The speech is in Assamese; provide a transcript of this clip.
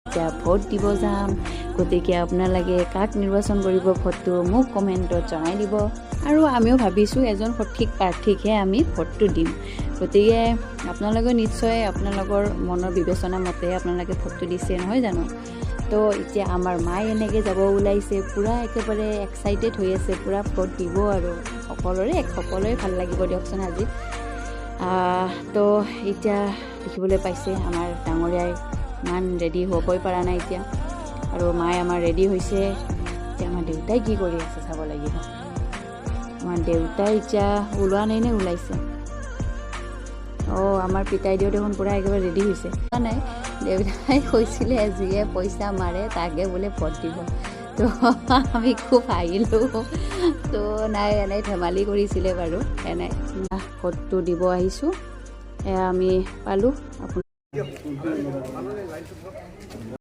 এতিয়া ভোট দিব যাম, গতিকে আপোনালোকে কাক নিৰ্বাচন কৰিব ভোটটো মোক কমেণ্টত জনাই দিব। আৰু আমিও ভাবিছোঁ এজন সঠিক প্ৰাৰ্থীকহে আমি ভোটটো দিম। গতিকে আপোনালোকে নিশ্চয় আপোনালোকৰ মনৰ বিবেচনা মতে আপোনালোকে ভোটটো দিছে নহয় জানো। তো এতিয়া আমাৰ মায়ে এনেকৈ যাব ওলাইছে, পূৰা একেবাৰে এক্সাইটেড হৈ আছে, পূৰা ভোট দিব আৰু সকলোৰে ভাল লাগিব দিয়কচোন আজি। তো এতিয়া দেখিবলৈ পাইছে আমাৰ ডাঙৰীয়াই ইমান ৰেডি হ'বই পৰা নাই এতিয়া, আৰু মায়ে আমাৰ ৰেডি হৈছে। এতিয়া আমাৰ দেউতাই কি কৰি আছে চাব লাগিব। আমাৰ দেউতাই এতিয়া ওলোৱা নাই নে ওলাইছে? আমাৰ পিতাইদেউ দেখোন পূৰা একেবাৰে ৰেডি হৈছে। নাই, দেউতাই কৈছিলে যিয়ে পইচা মাৰে তাকে বোলে ভোট দিব। তো আমি খুব হাঁহিলোঁ। তো নাই, এনেই ধেমালি কৰিছিলে বাৰু। এনে ভোটটো দিব আহিছোঁ, আমি পালোঁ।